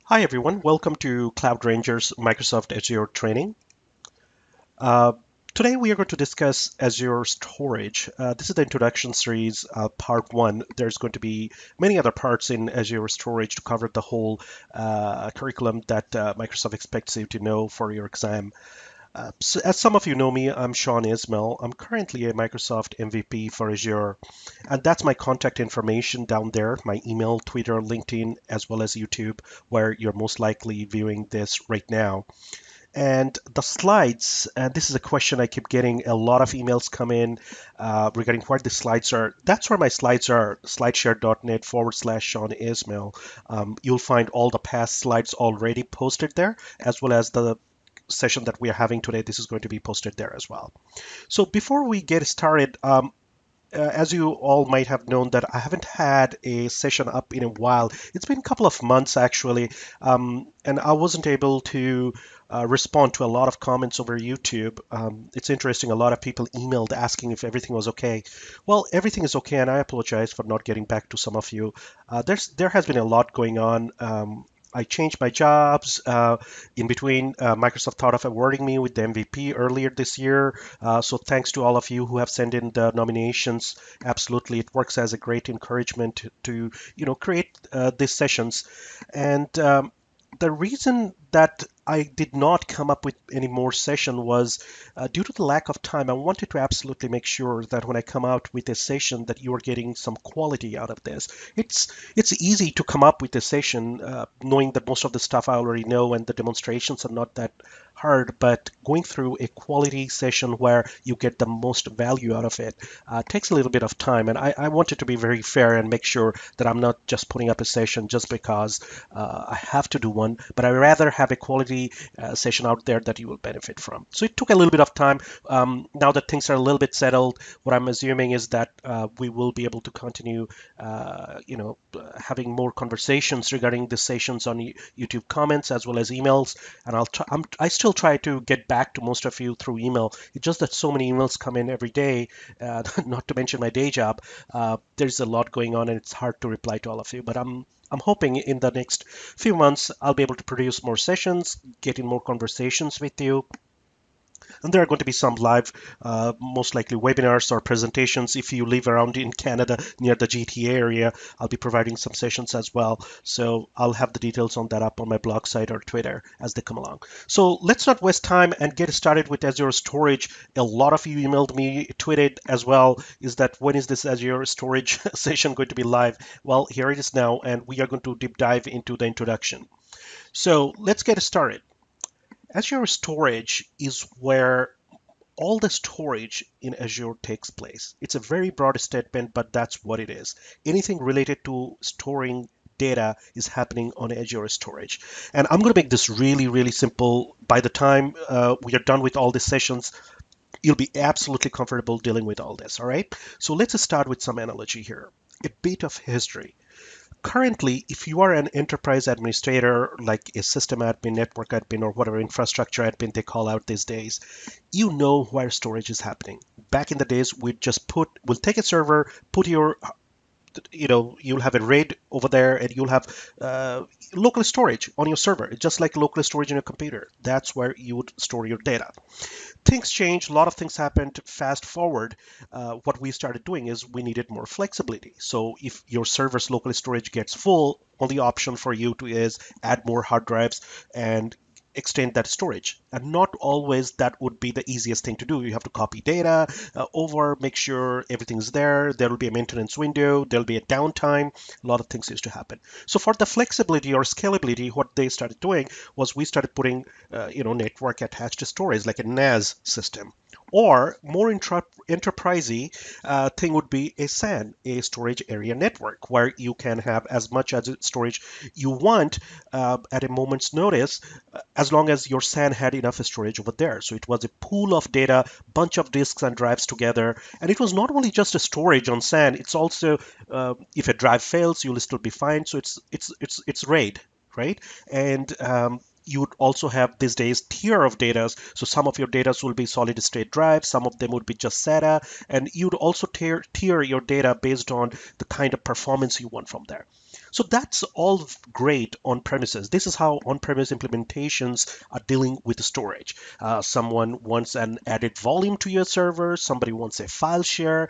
Hi everyone, welcome to Cloud Ranger's Microsoft Azure training. Uh, Today we are going to discuss Azure Storage. This is the introduction series, part one. There's going to be many other parts in Azure Storage to cover the whole curriculum that Microsoft expects you to know for your exam. So as some of you know me, I'm Sean Ismail. I'm currently a Microsoft MVP for Azure, and that's my contact information down there, my email, Twitter, LinkedIn, as well as YouTube, where you're most likely viewing this right now. And the slides, and this is a question I keep getting a lot of emails come in regarding where the slides are. That's where my slides are, slideshare.net/Sean Ismail. You'll find all the past slides already posted there, as well as the session that we are having today. This is going to be posted there as well. So before we get started, as you all might have known that I haven't had a session up in a while. It's been a couple of months actually, and I wasn't able to respond to a lot of comments over YouTube. It's interesting, a lot of people emailed asking if everything was okay. Well, everything is okay, and I apologize for not getting back to some of you. There has been a lot going on. I changed my jobs. In between, Microsoft thought of awarding me with the MVP earlier this year. So thanks to all of you who have sent in the nominations. Absolutely, it works as a great encouragement to create these sessions. And the reason that I did not come up with any more session was due to the lack of time. I wanted to absolutely make sure that when I come out with a session that you are getting some quality out of this. It's easy to come up with a session knowing that most of the stuff I already know and the demonstrations are not that hard, but going through a quality session where you get the most value out of it takes a little bit of time. And I wanted to be very fair and make sure that I'm not just putting up a session just because I have to do one, but I rather have a quality session out there that you will benefit from. So it took a little bit of time. Now that things are a little bit settled, what I'm assuming is that we will be able to continue, having more conversations regarding the sessions on YouTube comments as well as emails. And I still try to get back to most of you through email. It's just that so many emails come in every day, not to mention my day job. There's a lot going on, and it's hard to reply to all of you. But I'm hoping in the next few months I'll be able to produce more sessions, get in more conversations with you. And there are going to be some live, most likely webinars or presentations. If you live around in Canada near the GTA area, I'll be providing some sessions as well. So I'll have the details on that up on my blog site or Twitter as they come along. So let's not waste time and get started with Azure Storage. A lot of you emailed me, tweeted as well, is that when is this Azure Storage session going to be live? Well, here it is now, and we are going to deep dive into the introduction. So let's get started. Azure Storage is where all the storage in Azure takes place. It's a very broad statement, but that's what it is. Anything related to storing data is happening on Azure Storage. And I'm going to make this really, really simple. By the time we are done with all these sessions, you'll be absolutely comfortable dealing with all this, all right? So let's start with some analogy here. A bit of history. Currently, if you are an enterprise administrator, like a system admin, network admin, or whatever infrastructure admin they call out these days, you know where storage is happening. Back in the days, we'll take a server, put your you'll have a RAID over there, and you'll have local storage on your server, just like local storage in your computer. That's where you would store your data. Things changed, a lot of things happened. Fast forward, what we started doing is we needed more flexibility. So if your server's local storage gets full, only option for you to is add more hard drives and extend that storage. And not always that would be the easiest thing to do. You have to copy data over, make sure everything's there. There will be a maintenance window. There'll be a downtime. A lot of things used to happen. So for the flexibility or scalability, what they started doing was we started putting, network attached to storage, like a NAS system. Or more enterprisey thing would be a SAN, a storage area network, where you can have as much as storage you want at a moment's notice, as long as your SAN had enough storage over there. So it was a pool of data, bunch of disks and drives together. And it was not only just a storage on SAN, it's also if a drive fails, you'll still be fine. So it's RAID, right? And you would also have these days tier of data. So some of your data will be solid state drives, some of them would be just SATA, and you'd also tier your data based on the kind of performance you want from there. So that's all great on premises. This is how on-premise implementations are dealing with storage. Someone wants an added volume to your server. Somebody wants a file share.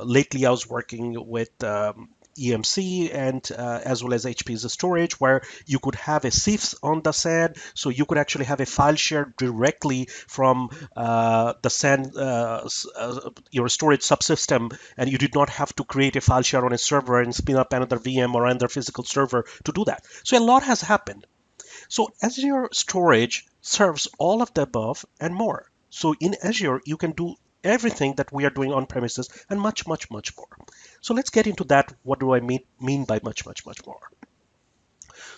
Lately, I was working with EMC and as well as HP's storage, where you could have a CIFS on the SAN, so you could actually have a file share directly from the SAN, your storage subsystem, and you did not have to create a file share on a server and spin up another VM or another physical server to do that. So a lot has happened. So Azure Storage serves all of the above and more. So in Azure, you can do everything that we are doing on premises and much, much, much more. So let's get into that. What do I mean by much, much, much more?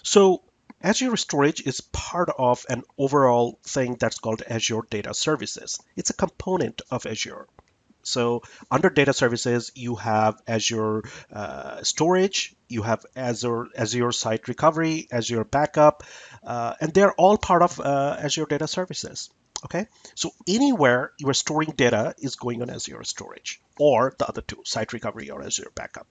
So Azure Storage is part of an overall thing that's called Azure Data Services. It's a component of Azure. So under data services, you have Azure Storage, you have Azure Site Recovery, Azure Backup, and they're all part of Azure Data Services. Okay, so anywhere you are storing data is going on Azure Storage, or the other two, Site Recovery or Azure Backup.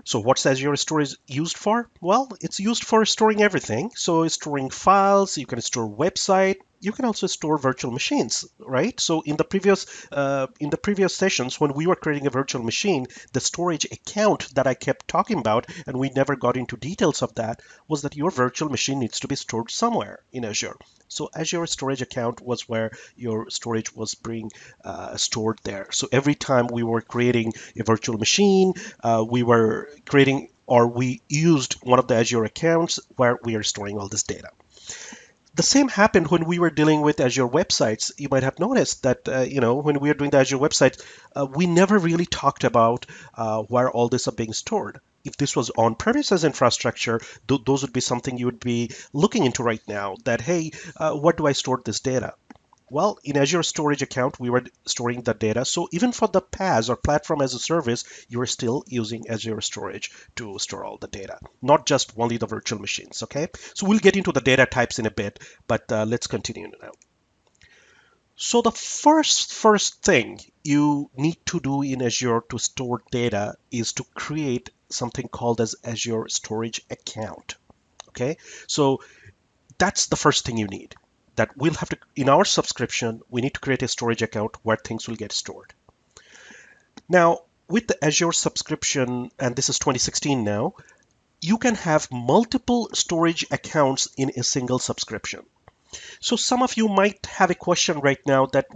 So what's Azure Storage used for? Well, it's used for storing everything. So storing files, you can store website, you can also store virtual machines, right? So in the previous sessions, when we were creating a virtual machine, the storage account that I kept talking about, and we never got into details of that, was that your virtual machine needs to be stored somewhere in Azure. So Azure Storage Account was where your storage was being stored there. So every time we were creating a virtual machine, we were creating or we used one of the Azure accounts where we are storing all this data. The same happened when we were dealing with Azure websites. You might have noticed that, when we were doing the Azure website, we never really talked about where all this are being stored. If this was on-premises infrastructure, those would be something you would be looking into right now, that, hey, where do I store this data? Well, in Azure Storage Account, we were storing the data. So even for the PaaS or platform as a service, you are still using Azure Storage to store all the data, not just only the virtual machines, okay? So we'll get into the data types in a bit, but let's continue now. So the first thing you need to do in Azure to store data is to create something called as Azure Storage Account, okay? So that's the first thing you need. That we'll have to, in our subscription, we need to create a storage account where things will get stored. Now, with the Azure subscription, and this is 2016 now, you can have multiple storage accounts in a single subscription. So some of you might have a question right now that,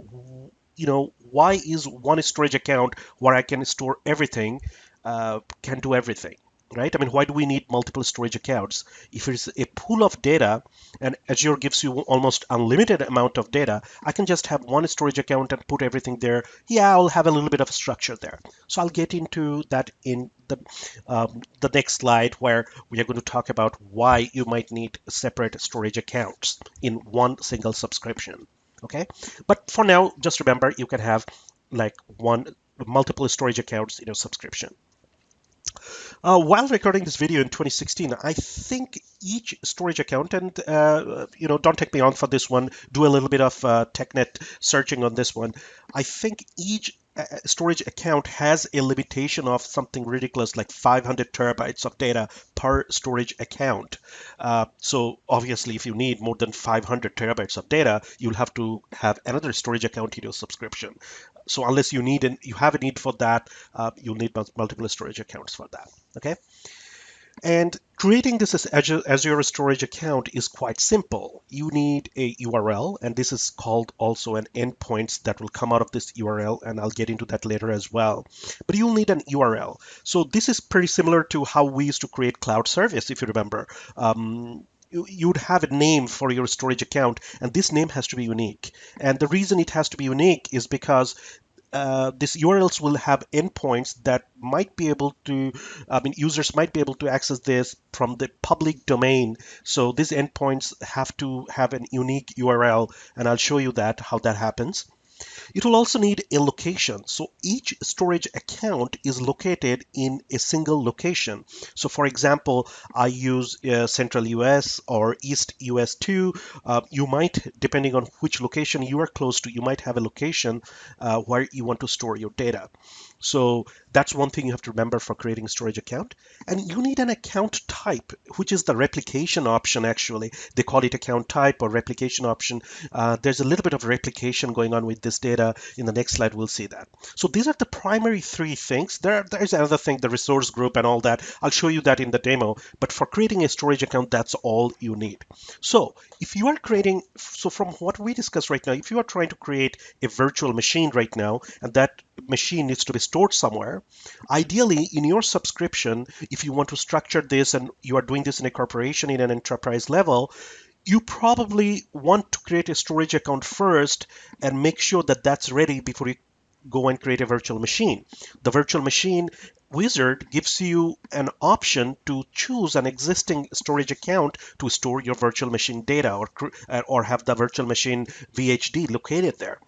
why is one storage account where I can store everything, can do everything? Right? I mean, why do we need multiple storage accounts? If it's a pool of data and Azure gives you almost unlimited amount of data, I can just have one storage account and put everything there. Yeah, I'll have a little bit of structure there. So I'll get into that in the next slide, where we are going to talk about why you might need separate storage accounts in one single subscription. Okay, but for now, just remember you can have like multiple storage accounts in your subscription. While recording this video in 2016, I think each storage account, and don't take me on for this one, do a little bit of TechNet searching on this one. I think each storage account has a limitation of something ridiculous like 500 terabytes of data per storage account. So obviously, if you need more than 500 terabytes of data, you'll have to have another storage account in your subscription. So unless you have a need for that, you'll need multiple storage accounts for that. Okay. And creating this as Azure Storage Account is quite simple. You need a URL, and this is called also an endpoints that will come out of this URL, and I'll get into that later as well. But you'll need an URL. So this is pretty similar to how we used to create cloud service, if you remember. You'd have a name for your storage account, and this name has to be unique. And the reason it has to be unique is because these URLs will have endpoints that might be able to, users might be able to access this from the public domain. So these endpoints have to have an unique URL, and I'll show you how that happens. It will also need a location. So each storage account is located in a single location. So for example, I use Central US or East US 2. You might, depending on which location you are close to, you might have a location where you want to store your data. So that's one thing you have to remember for creating a storage account. And you need an account type, which is the replication option actually. They call it account type or replication option. There's a little bit of replication going on with this data. In the next slide, we'll see that. So these are the primary three things. There's another thing, the resource group and all that. I'll show you that in the demo. But for creating a storage account, that's all you need. So if you are creating, so from what we discussed right now, if you are trying to create a virtual machine right now, and that machine needs to be stored somewhere, ideally in your subscription, if you want to structure this and you are doing this in a corporation in an enterprise level, you probably want to create a storage account first and make sure that that's ready before you go and create a virtual machine. The virtual machine wizard gives you an option to choose an existing storage account to store your virtual machine data or have the virtual machine VHD located there.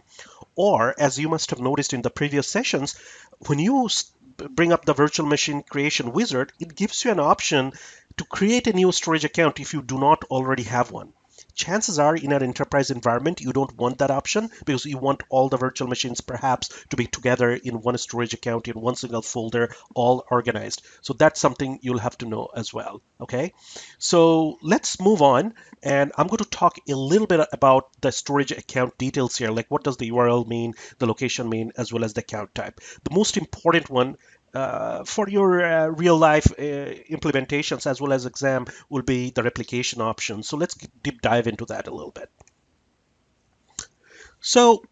Or, as you must have noticed in the previous sessions, when you bring up the virtual machine creation wizard, it gives you an option to create a new storage account if you do not already have one. Chances are in an enterprise environment, you don't want that option because you want all the virtual machines perhaps to be together in one storage account in one single folder, all organized. So that's something you'll have to know as well. Okay, so let's move on. And I'm going to talk a little bit about the storage account details here, like what does the URL mean, the location mean, as well as the account type. The most important one for your real life implementations as well as exam will be the replication option. So let's deep dive into that a little bit. So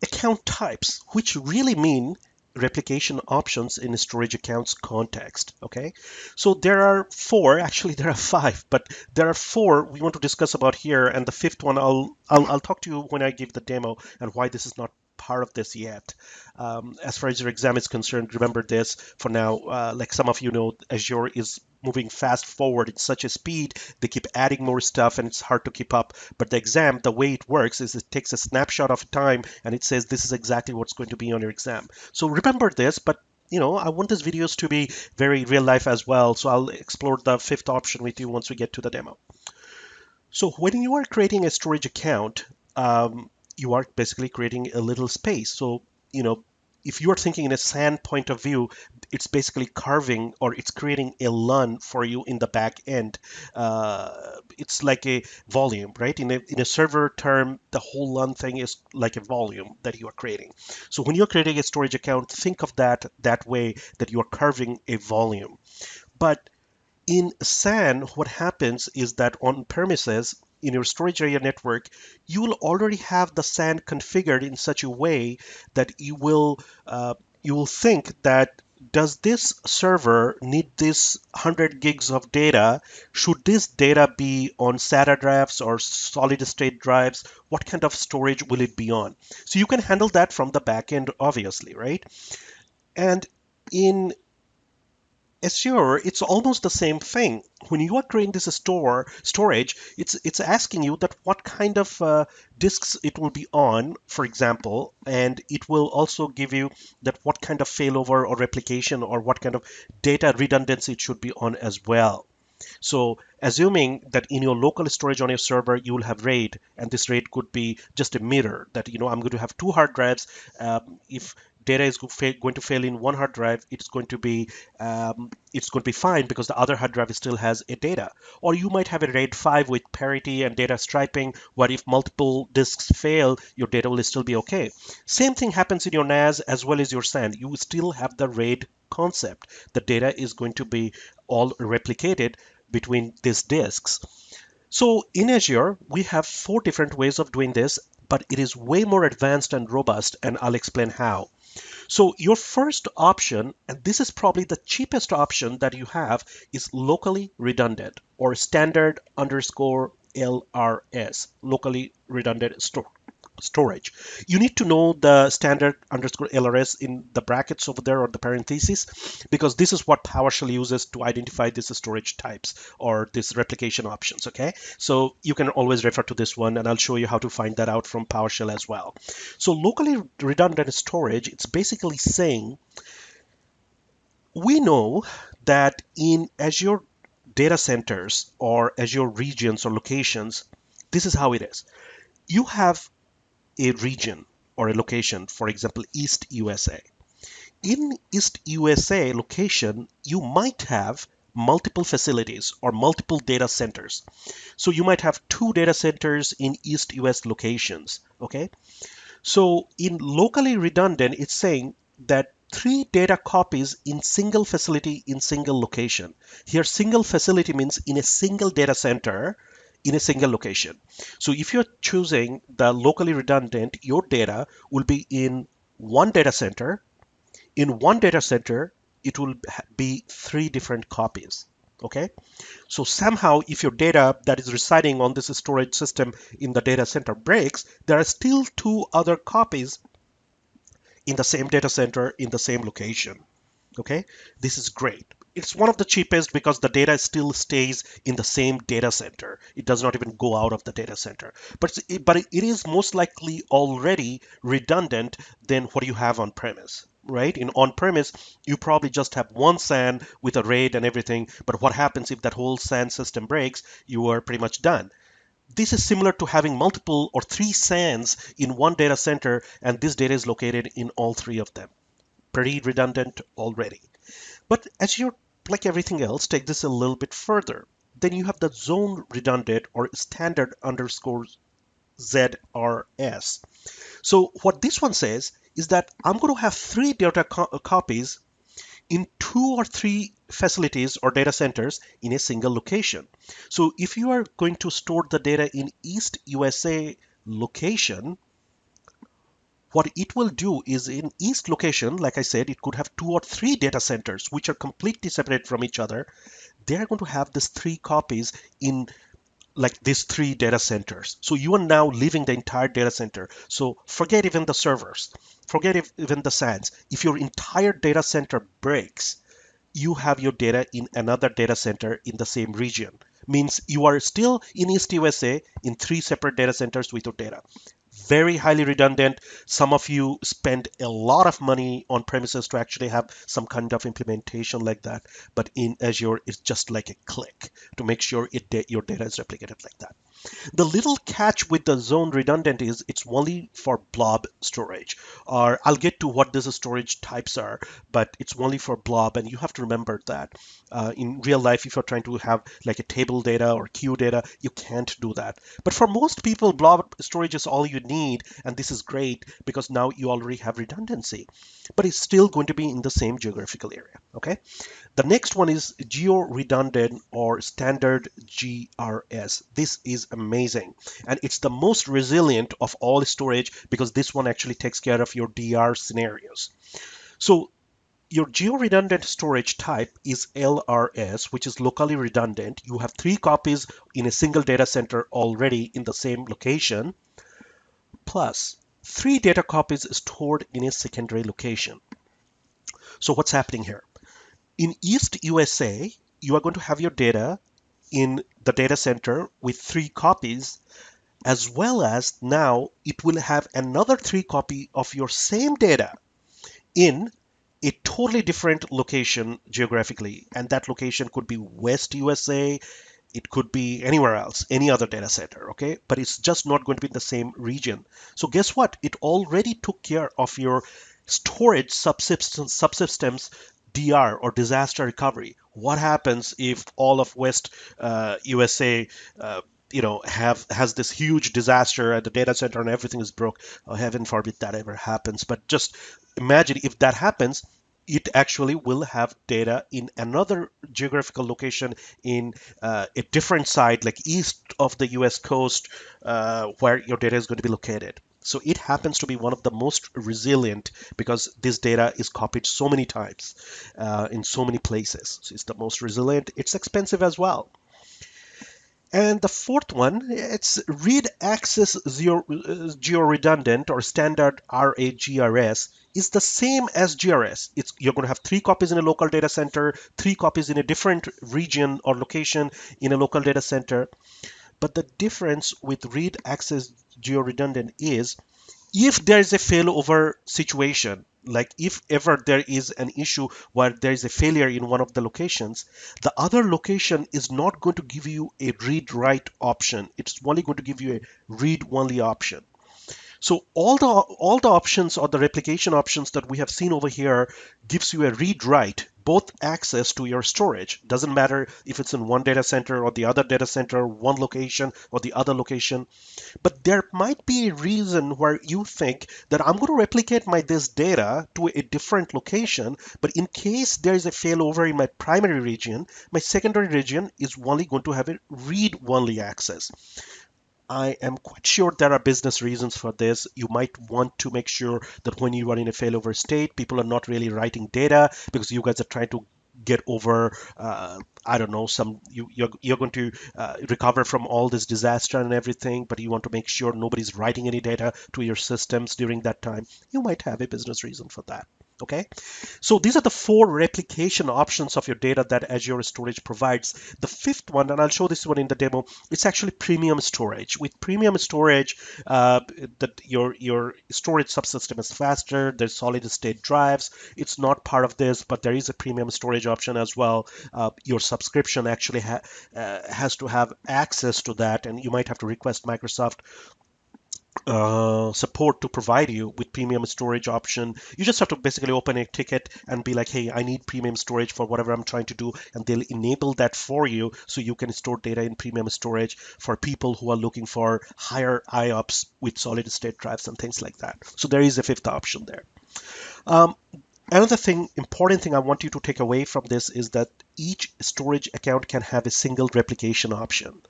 account types, which really mean replication options in a storage accounts context. Okay, so there are four, actually there are five, but there are four we want to discuss about here, and the fifth one I'll talk to you when I give the demo and why this is not part of this yet. As far as your exam is concerned, remember this for now. Like some of you know, Azure is moving fast forward at such a speed, they keep adding more stuff and it's hard to keep up. But the exam, the way it works is it takes a snapshot of time and it says this is exactly what's going to be on your exam. So remember this, but I want these videos to be very real life as well. So I'll explore the fifth option with you once we get to the demo. So when you are creating a storage account, you are basically creating a little space. So, if you are thinking in a SAN point of view, it's basically carving or it's creating a LUN for you in the back end. It's like a volume, right? In a server term, the whole LUN thing is like a volume that you are creating. So when you're creating a storage account, think of that way, that you are carving a volume. But in SAN, what happens is that on premises, in your storage area network, you will already have the SAN configured in such a way that you will think that, does this server need this 100 gigs of data? Should this data be on SATA drives or solid state drives? What kind of storage will it be on? So you can handle that from the back end, obviously, right? And in Azure, it's almost the same thing. When you are creating this storage, it's asking you that what kind of disks it will be on, for example, and it will also give you that what kind of failover or replication or what kind of data redundancy it should be on as well. So assuming that in your local storage on your server, you will have RAID, and this RAID could be just a mirror that, I'm going to have two hard drives. If data is going to fail in one hard drive, it's going to be fine because the other hard drive still has a data. Or you might have a RAID 5 with parity and data striping, where if multiple disks fail, your data will still be okay. Same thing happens in your NAS as well as your SAN. You still have the RAID concept. The data is going to be all replicated between these disks. So in Azure, we have four different ways of doing this, but it is way more advanced and robust, and I'll explain how. So your first option, and this is probably the cheapest option that you have, is locally redundant or standard underscore LRS, locally redundant storage. You need to know the standard underscore LRS in the brackets over there or the parentheses, because this is what PowerShell uses to identify these storage types or these replication options. Okay, so you can always refer to this one, and I'll show you how to find that out from PowerShell as well. So locally redundant storage, it's basically saying we know that in Azure data centers or Azure regions or locations, this is how it is. You have a region or a location, for example, East USA. In East USA location, you might have multiple facilities or multiple data centers. So you might have two data centers in East US locations, okay? So in locally redundant, it's saying that three data copies in single facility in single location. Here, single facility means in a single data center in a single location. So if you're choosing the locally redundant, your data will be in one data center. In one data center, it will be three different copies. Okay. So somehow, if your data that is residing on this storage system in the data center breaks, there are still two other copies in the same data center in the same location. Okay, this is great. It's one of the cheapest because the data still stays in the same data center. It does not even go out of the data center. But it is most likely already redundant than what you have on premise. Right? In on premise, you probably just have one SAN with a RAID and everything. But what happens if that whole SAN system breaks? You are pretty much done. This is similar to having multiple or three SANs in one data center, and this data is located in all three of them. Pretty redundant already. But Azure, like everything else, take this a little bit further. Then you have the zone redundant or standard underscore ZRS. So what this one says is that I'm going to have three data copies in two or three facilities or data centers in a single location. So if you are going to store the data in East USA location, what it will do is in East location, like I said, it could have two or three data centers which are completely separate from each other. They are going to have these three copies in like these three data centers. So you are now leaving the entire data center. So forget even the servers, forget even the SANs. If your entire data center breaks, you have your data in another data center in the same region. Means you are still in East USA in three separate data centers with your data. Very highly redundant. Some of you spend a lot of money on premises to actually have some kind of implementation like that. But in Azure, it's just like a click to make sure your data is replicated like that. The little catch with the zone redundant is it's only for blob storage. Or I'll get to what these storage types are, but it's only for blob, and you have to remember that. In real life, if you're trying to have like a table data or queue data, you can't do that. But for most people, blob storage is all you need, and this is great because now you already have redundancy. But it's still going to be in the same geographical area. Okay. The next one is GeoRedundant or standard GRS. This is amazing. And it's the most resilient of all storage because this one actually takes care of your DR scenarios. So your geo-redundant storage type is LRS, which is locally redundant. You have three copies in a single data center already in the same location, plus three data copies stored in a secondary location. So what's happening here? In East USA, you are going to have your data in the data center with three copies, as well as now it will have another three copy of your same data in a totally different location geographically. And that location could be West USA, it could be anywhere else, any other data center, okay? But it's just not going to be in the same region. So guess what? It already took care of your storage subsystems DR or disaster recovery. What happens if all of West USA has this huge disaster at the data center and everything is broke? Oh, heaven forbid that ever happens. But just imagine if that happens, it actually will have data in another geographical location in a different side, like east of the US coast, where your data is going to be located. So it happens to be one of the most resilient because this data is copied so many times in so many places. So it's the most resilient. It's expensive as well. And the fourth one, it's read access geo-redundant or standard RAGRS is the same as GRS. You're going to have three copies in a local data center, three copies in a different region or location in a local data center. But the difference with read access geo-redundant is if there is a failover situation, like if ever there is an issue where there is a failure in one of the locations, the other location is not going to give you a read write option. It's only going to give you a read only option. So all the options or the replication options that we have seen over here gives you a read write, both access to your storage. Doesn't matter if it's in one data center or the other data center, one location or the other location. But there might be a reason where you think that I'm going to replicate this data to a different location, but in case there is a failover in my primary region, my secondary region is only going to have a read-only access. I am quite sure there are business reasons for this. You might want to make sure that when you are in a failover state, people are not really writing data because you guys are trying to get over, I don't know, you're going to recover from all this disaster and everything, but you want to make sure nobody's writing any data to your systems during that time. You might have a business reason for that. Okay, so these are the four replication options of your data that Azure Storage provides. The fifth one, and I'll show this one in the demo, it's actually premium storage. With premium storage, that your storage subsystem is faster. There's solid state drives. It's not part of this, but there is a premium storage option as well. Your subscription actually has to have access to that, and you might have to request Microsoft support to provide you with premium storage option. You just have to basically open a ticket and be like, hey, I need premium storage for whatever I'm trying to do, and they'll enable that for you so you can store data in premium storage for people who are looking for higher IOPS with solid state drives and things like that. So there is a fifth option there. Um, Another thing, important thing I want you to take away from this is that each storage account can have a single replication option.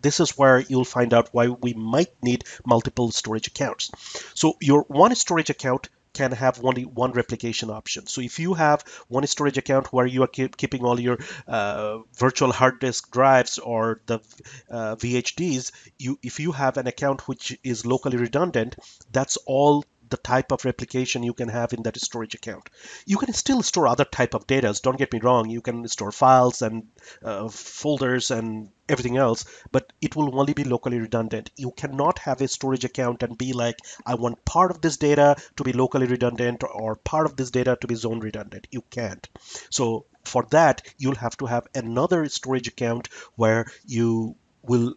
This is where you'll find out why we might need multiple storage accounts. So your one storage account can have only one replication option. So if you have one storage account where you are keeping all your virtual hard disk drives or the VHDs, if you have an account which is locally redundant, that's all the type of replication you can have in that storage account. You can still store other type of data. Don't get me wrong. You can store files and folders and everything else, but it will only be locally redundant. You cannot have a storage account and be like, I want part of this data to be locally redundant or part of this data to be zone redundant. You can't. So for that, you'll have to have another storage account where you will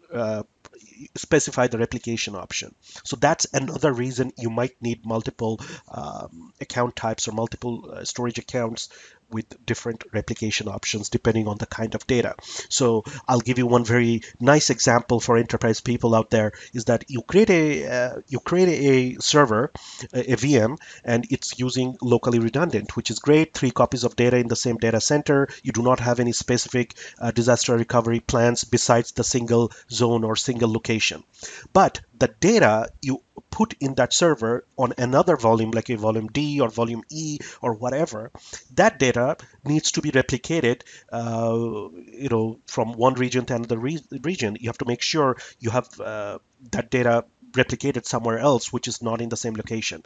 specify the replication option. So that's another reason you might need multiple account types or multiple storage accounts with different replication options depending on the kind of data. So I'll give you one very nice example for enterprise people out there is that you create a server, a VM, and it's using locally redundant, which is great. 3 copies of data in the same data center. You do not have any specific disaster recovery plans besides the single zone or single location. But the data you put in that server on another volume, like a volume D or volume E or whatever, that data needs to be replicated, from one region to another region. You have to make sure you have that data replicated somewhere else, which is not in the same location.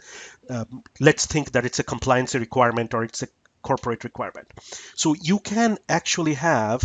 Let's think that it's a compliance requirement or it's a corporate requirement. So you can actually have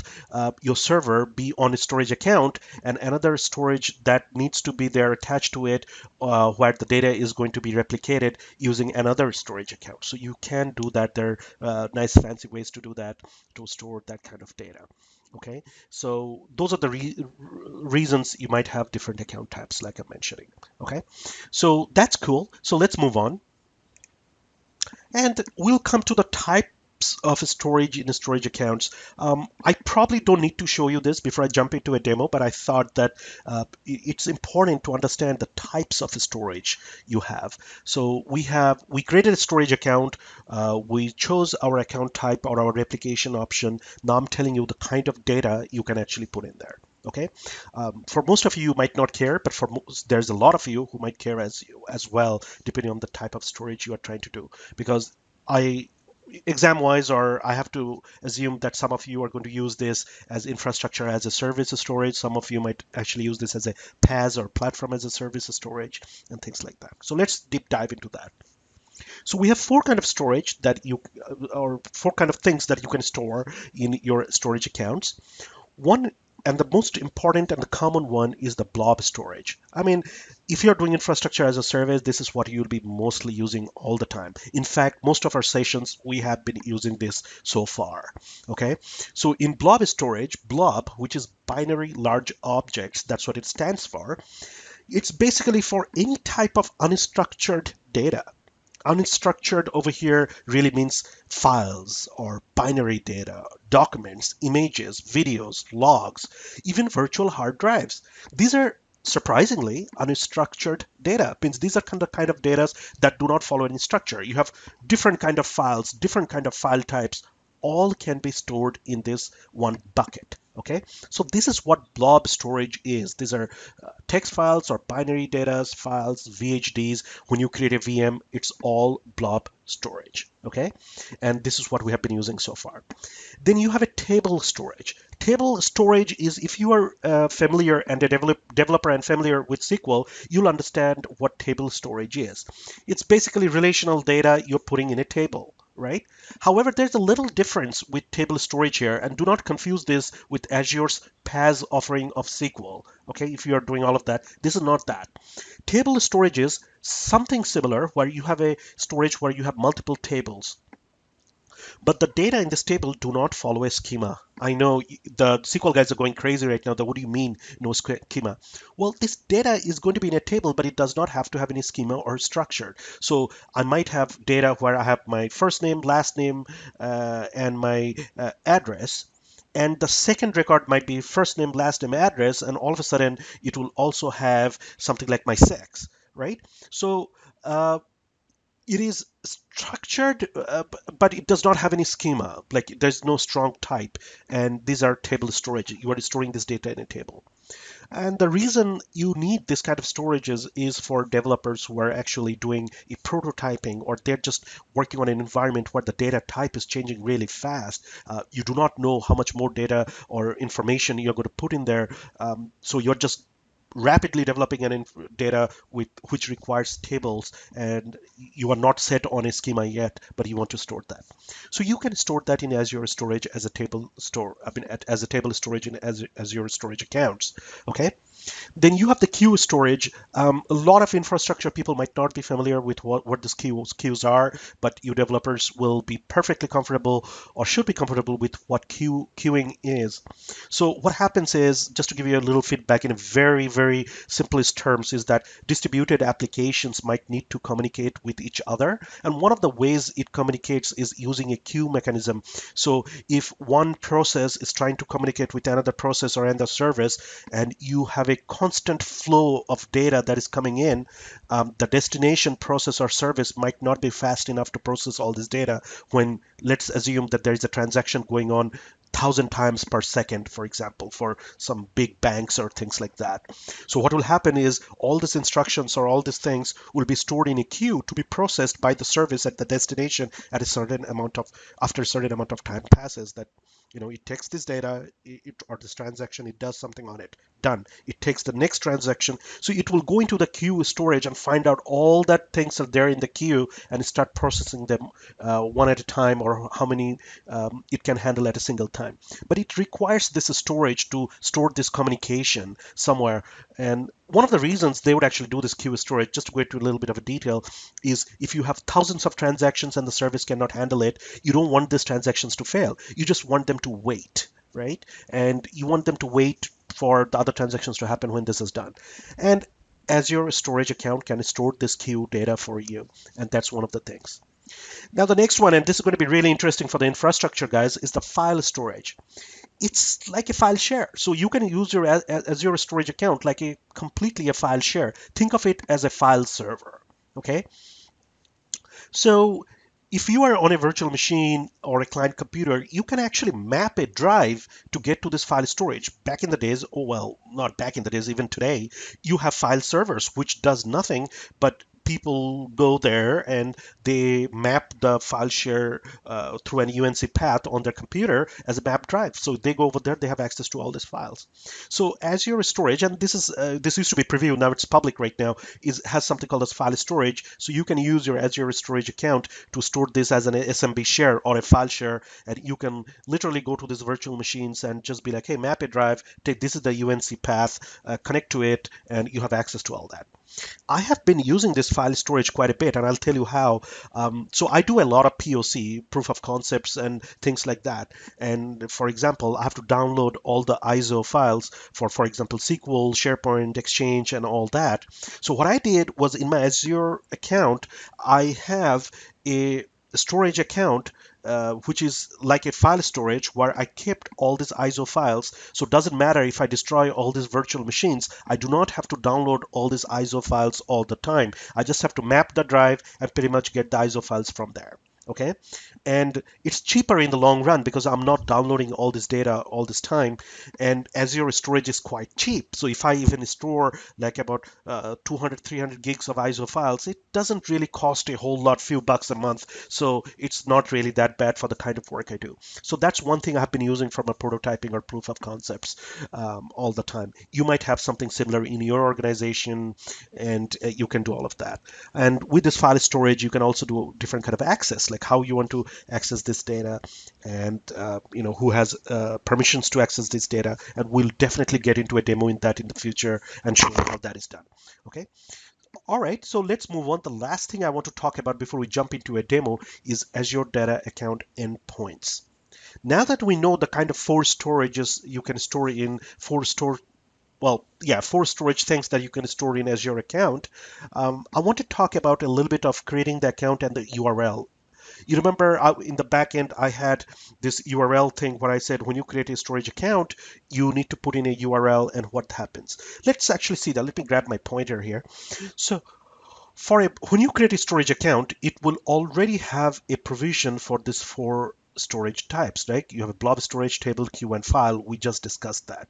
your server be on a storage account and another storage that needs to be there attached to it where the data is going to be replicated using another storage account. So you can do that. There are nice fancy ways to do that, to store that kind of data. Okay, so those are the reasons you might have different account types like I'm mentioning. Okay, so that's cool. So let's move on. And we'll come to the types of storage in storage accounts. I probably don't need to show you this before I jump into a demo, but I thought that it's important to understand the types of storage you have. So we created a storage account. We chose our account type or our replication option. Now I'm telling you the kind of data you can actually put in there. Okay, for most of you might not care, but there's a lot of you who might care as well, depending on the type of storage you are trying to do. Because exam wise, or I have to assume that some of you are going to use this as infrastructure as a service storage. Some of you might actually use this as a PaaS or platform as a service storage and things like that. So let's deep dive into that. So we have 4 kind of storage or 4 kind of things that you can store in your storage accounts. One, and the most important and the common one, is the blob storage. I mean, if you're doing infrastructure as a service, this is what you'll be mostly using all the time. In fact, most of our sessions, we have been using this so far. Okay, so in blob storage, blob, which is binary large objects, that's what it stands for. It's basically for any type of unstructured data. Unstructured over here really means files or binary data, documents, images, videos, logs, even virtual hard drives. These are surprisingly unstructured data. Means these are kind of data that do not follow any structure. You have different kind of files, different kind of file types, all can be stored in this one bucket. Okay, so this is what blob storage is. These are text files or binary data files, VHDs. When you create a VM, it's all blob storage. Okay, and this is what we have been using so far. Then you have a table storage. Table storage is, if you are familiar and a developer and familiar with SQL, you'll understand what table storage is. It's basically relational data you're putting in a table, right? However, there's a little difference with table storage here, and do not confuse this with Azure's PaaS offering of SQL. Okay, if you are doing all of that, this is not that. Table storage is something similar where you have a storage where you have multiple tables. But the data in this table do not follow a schema. I know the SQL guys are going crazy right now. What do you mean, no schema? Well, this data is going to be in a table, but it does not have to have any schema or structure. So I might have data where I have my first name, last name, and my address. And the second record might be first name, last name, address, and all of a sudden it will also have something like my sex, right? So it is structured, but it does not have any schema. Like there's no strong type, and these are table storage. You are storing this data in a table. And the reason you need this kind of storages is for developers who are actually doing a prototyping, or they're just working on an environment where the data type is changing really fast. You do not know how much more data or information you're going to put in there. So you're just rapidly developing an data with which requires tables, and you are not set on a schema yet, but you want to store that. So you can store that in Azure Storage as a table store, as a table storage in Azure Storage Accounts. Okay. Then you have the queue storage. A lot of infrastructure people might not be familiar with what these queues are, but you developers will be perfectly comfortable, or should be comfortable with what queuing is. So what happens is, just to give you a little feedback in a very simplest terms, is that distributed applications might need to communicate with each other. And one of the ways it communicates is using a queue mechanism. So if one process is trying to communicate with another process or another service, and you have a constant flow of data that is coming in, the destination process or service might not be fast enough to process all this data when, let's assume that there is a transaction going on 1,000 times per second, for example, for some big banks or things like that. So what will happen is all these instructions or all these things will be stored in a queue to be processed by the service at the destination at a certain amount of, after a certain amount of time passes, that it takes this data, or this transaction, it does something on it, done. It takes the next transaction, so it will go into the queue storage and find out all that things are there in the queue and start processing them one at a time, or how many it can handle at a single time. But it requires this storage to store this communication somewhere. And one of the reasons they would actually do this queue storage, just to go into a little bit of a detail, is if you have thousands of transactions and the service cannot handle it, you don't want these transactions to fail. You just want them to wait, right? And you want them to wait for the other transactions to happen when this is done. And Azure Storage Account can store this queue data for you, and that's one of the things. Now the next one, and this is going to be really interesting for the infrastructure guys, is the file storage. It's like a file share. So you can use your Azure Storage Account like completely a file share. Think of it as a file server, okay? So if you are on a virtual machine or a client computer, you can actually map a drive to get to this file storage. Back in the days, oh well, not back in the days, even today, you have file servers, which does nothing but people go there and they map the file share through an UNC path on their computer as a map drive. So they go over there, they have access to all these files. So Azure Storage, and this used to be preview, now it's public right now, has something called as file storage. So you can use your Azure Storage account to store this as an SMB share or a file share, and you can literally go to these virtual machines and just be like, hey, map a drive, take this is the UNC path, connect to it, and you have access to all that. I have been using this file storage quite a bit, and I'll tell you how. So I do a lot of POC, proof of concepts, and things like that. And for example, I have to download all the ISO files for example, SQL, SharePoint, Exchange, and all that. So what I did was in my Azure account, I have a storage account which is like a file storage where I kept all these ISO files. So it doesn't matter if I destroy all these virtual machines, I do not have to download all these ISO files all the time. I just have to map the drive and pretty much get the ISO files from there. Okay, and it's cheaper in the long run because I'm not downloading all this data all this time, and Azure storage is quite cheap. So if I even store like about 200 300 gigs of ISO files, it doesn't really cost a whole lot, few bucks a month. So it's not really that bad for the kind of work I do. So that's one thing I've been using from a prototyping or proof of concepts all the time. You might have something similar in your organization, and you can do all of that. And with this file storage, you can also do different kind of access, like how you want to access this data, and who has permissions to access this data. And we'll definitely get into a demo in that in the future and show you how that is done. Okay. All right, so let's move on. The last thing I want to talk about before we jump into a demo is Azure Data Account Endpoints. Now that we know the kind of four storages you can store in, four storage things that you can store in Azure account, I want to talk about a little bit of creating the account and the URL. You remember in the back end, I had this URL thing where I said when you create a storage account, you need to put in a URL and what happens. Let's actually see that. Let me grab my pointer here. So when you create a storage account, it will already have a provision for this four storage types, right? You have a blob storage, table, queue, and file. We just discussed that.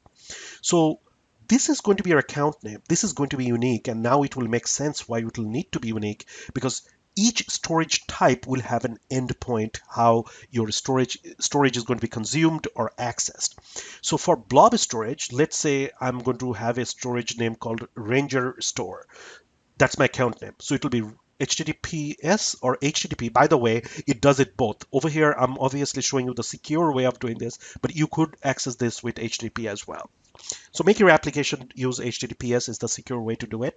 So this is going to be your account name. This is going to be unique, and now it will make sense why it will need to be unique, because each storage type will have an endpoint, how your storage is going to be consumed or accessed. So for blob storage, let's say I'm going to have a storage name called Ranger Store. That's my account name. So it will be HTTPS or HTTP. By the way, it does it both. Over here, I'm obviously showing you the secure way of doing this, but you could access this with HTTP as well. So make your application use HTTPS is the secure way to do it.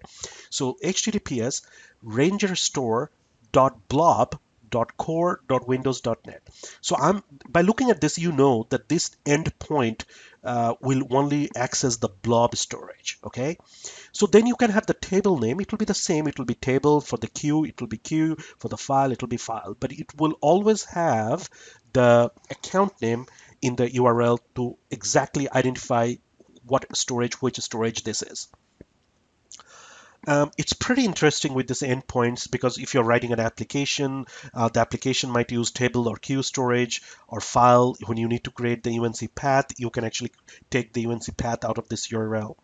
So HTTPS rangerstore.blob.core.windows.net. So by looking at this, you know that this endpoint will only access the blob storage. Okay. So then you can have the table name. It will be the same. It will be table. For the queue, it will be queue. For the file, it will be file. But it will always have the account name in the URL to exactly identify which storage this is. It's pretty interesting with this endpoints because if you're writing an application, the application might use table or queue storage or file. When you need to create the UNC path, you can actually take the UNC path out of this URL.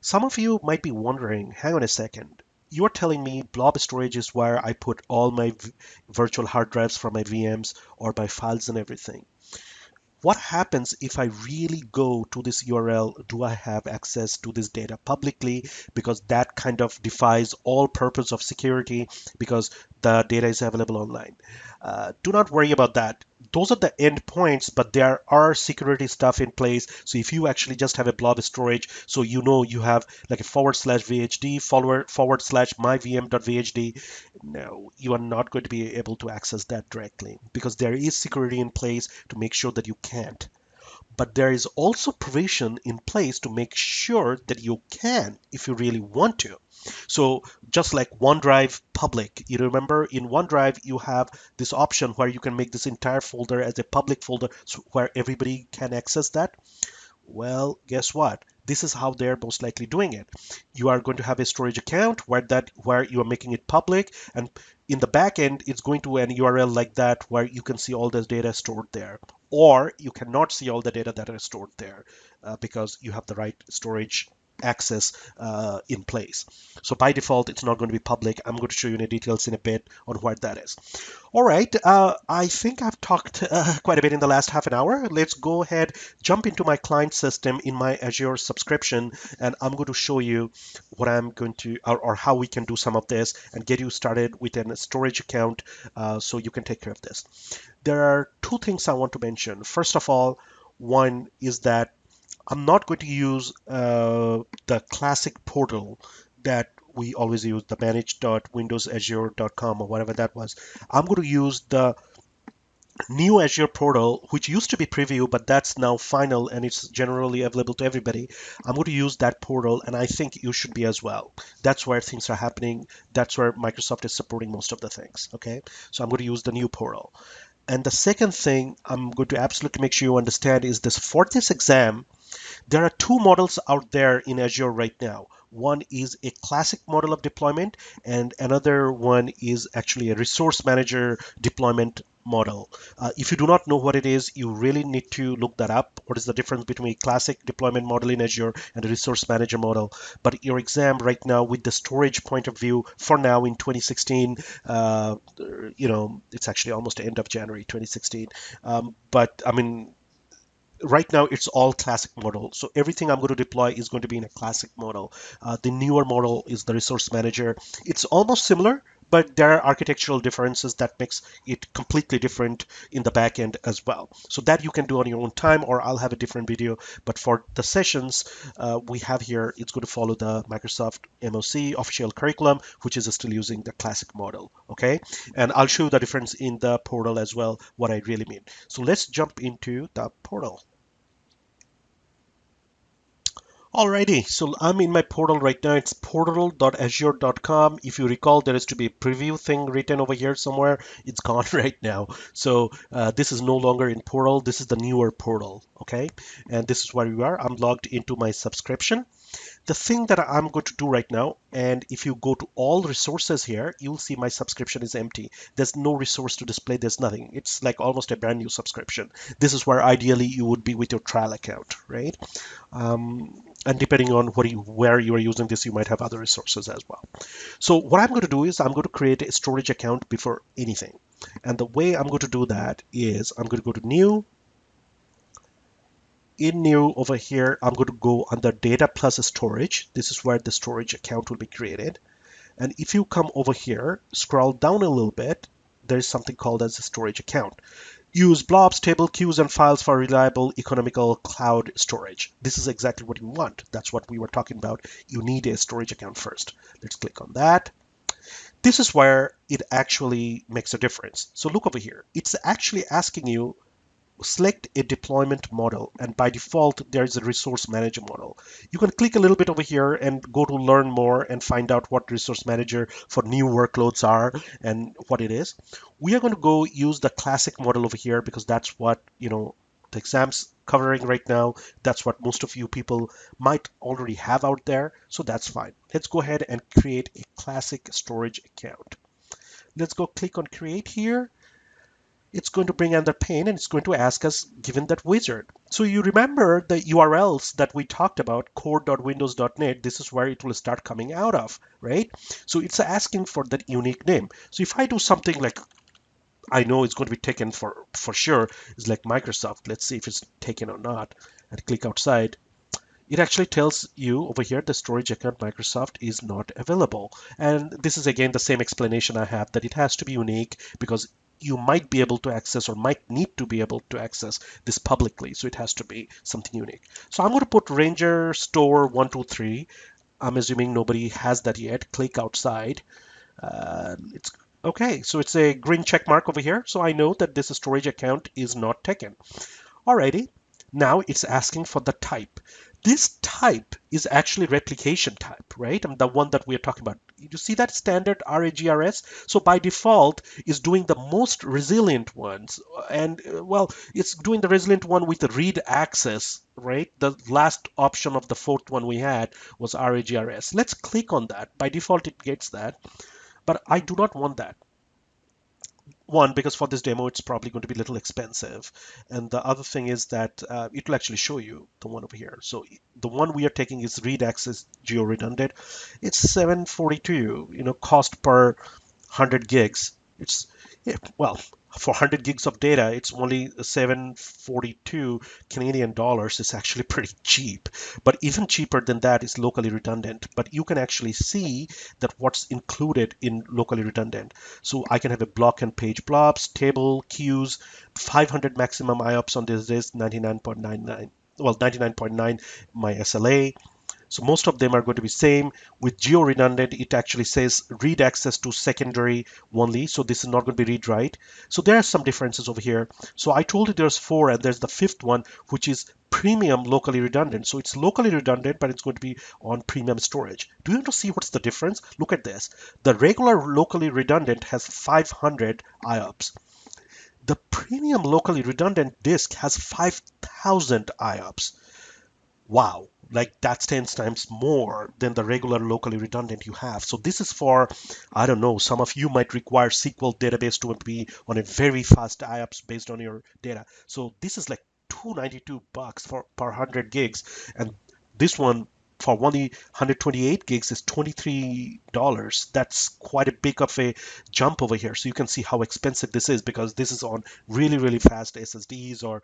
Some of you might be wondering, hang on a second. You're telling me blob storage is where I put all my virtual hard drives from my VMs or my files and everything. What happens if I really go to this URL? Do I have access to this data publicly? Because that kind of defies all purpose of security because the data is available online. Do not worry about that. Those are the endpoints, but there are security stuff in place. So if you actually just have a blob storage, so you know you have like a /VHD /myvm.vhd, no, you are not going to be able to access that directly because there is security in place to make sure that you can't. But there is also provision in place to make sure that you can if you really want to. So just like OneDrive public, you remember in OneDrive you have this option where you can make this entire folder as a public folder where everybody can access that. Well, guess what? This is how they're most likely doing it. You are going to have a storage account where you are making it public, and in the back end, it's going to an URL like that where you can see all the data stored there. Or you cannot see all the data that are stored there because you have the right storage access in place. So by default, it's not going to be public. I'm going to show you the details in a bit on what that is. All right, I think I've talked quite a bit in the last half an hour. Let's go ahead, jump into my client system in my Azure subscription, and I'm going to show you what I'm going to, or how we can do some of this and get you started with a storage account so you can take care of this. There are two things I want to mention. First of all, one is that I'm not going to use the classic portal that we always use the manage.windowsazure.com or whatever that was. I'm going to use the new Azure Portal, which used to be preview, but that's now final and it's generally available to everybody. I'm going to use that portal, and I think you should be as well. That's where things are happening. That's where Microsoft is supporting most of the things. Okay, so I'm going to use the new portal. And the second thing I'm going to absolutely make sure you understand is this: for this exam, there are two models out there in Azure right now. One is a classic model of deployment, and another one is actually a resource manager deployment model. If you do not know what it is, you really need to look that up. What is the difference between a classic deployment model in Azure and a resource manager model? But your exam right now, with the storage point of view, for now in 2016, it's actually almost the end of January 2016. But I mean, right now it's all classic model, so everything I'm going to deploy is going to be in a classic model. The newer model is the resource manager. It's almost similar, but there are architectural differences that makes it completely different in the back end as well. So that you can do on your own time, or I'll have a different video. But for the sessions we have here, it's going to follow the Microsoft MOC official curriculum, which is still using the classic model. Okay, and I'll show you the difference in the portal as well, what I really mean. So let's jump into the portal. Alrighty, so I'm in my portal right now. It's portal.azure.com. If you recall, there is to be a preview thing written over here somewhere. It's gone right now. So this is no longer in portal. This is the newer portal, okay? And this is where you are. I'm logged into my subscription. The thing that I'm going to do right now, and if you go to all resources here, you'll see my subscription is empty. There's no resource to display. There's nothing. It's like almost a brand new subscription. This is where ideally you would be with your trial account, right? And depending on where you are using this, you might have other resources as well. So what I'm going to do is I'm going to create a storage account before anything. And the way I'm going to do that is I'm going to go to new. In new over here, I'm going to go under data plus storage. This is where the storage account will be created. And if you come over here, scroll down a little bit, there's something called as a storage account. Use blobs, table, queues, and files for reliable, economical cloud storage. This is exactly what you want. That's what we were talking about. You need a storage account first. Let's click on that. This is where it actually makes a difference. So look over here. It's actually asking you select a deployment model, and by default there is a resource manager model. You can click a little bit over here and go to learn more and find out what resource manager for new workloads are and what it is. We are going to go use the classic model over here because that's what the exam's covering right now. That's what most of you people might already have out there, so that's fine. Let's go ahead and create a classic storage account. Let's go click on create here. It's going to bring another pane and it's going to ask us given that wizard. So you remember the URLs that we talked about, core.windows.net, this is where it will start coming out of, right? So it's asking for that unique name. So if I do something like, I know it's going to be taken for sure, it's like Microsoft. Let's see if it's taken or not. And click outside. It actually tells you over here the storage account Microsoft is not available. And this is again the same explanation I have, that it has to be unique because you might be able to access or might need to be able to access this publicly. So it has to be something unique. So I'm going to put Ranger Store 123. I'm assuming nobody has that yet. Click outside. It's okay. So it's a green check mark over here. So I know that this storage account is not taken. Alrighty. Now it's asking for the type. This type is actually replication type, right? And the one that we are talking about. You see that standard RAGRS? So by default, is doing the most resilient ones. And well, it's doing the resilient one with the read access, right? The last option of the fourth one we had was RAGRS. Let's click on that. By default, it gets that. But I do not want that. One, because for this demo, it's probably going to be a little expensive. And the other thing is that it will actually show you the one over here. So the one we are taking is read access GeoRedundant. It's 742, cost per 100 gigs. It's, yeah, well, for 100 gigs of data, it's only 742 Canadian dollars. It's actually pretty cheap, but even cheaper than that is locally redundant. But you can actually see that what's included in locally redundant. So I can have a block and page blobs, table, queues, 500 maximum IOPS on this disk, 99.99. Well, 99.9 my SLA. So most of them are going to be same. With GeoRedundant, it actually says read access to secondary only. So this is not going to be read write. So there are some differences over here. So I told you there's four, and there's the fifth one, which is premium locally redundant. So it's locally redundant, but it's going to be on premium storage. Do you want to see what's the difference? Look at this. The regular locally redundant has 500 IOPS. The premium locally redundant disk has 5,000 IOPS. Wow, like that's 10 times more than the regular locally redundant you have. So this is for, I don't know, some of you might require SQL database to be on a very fast IOPS based on your data. So this is like $292 for per 100 gigs, and this one for only 128 gigs is $23. That's quite a big of a jump over here. So you can see how expensive this is, because this is on really, really fast SSDs, or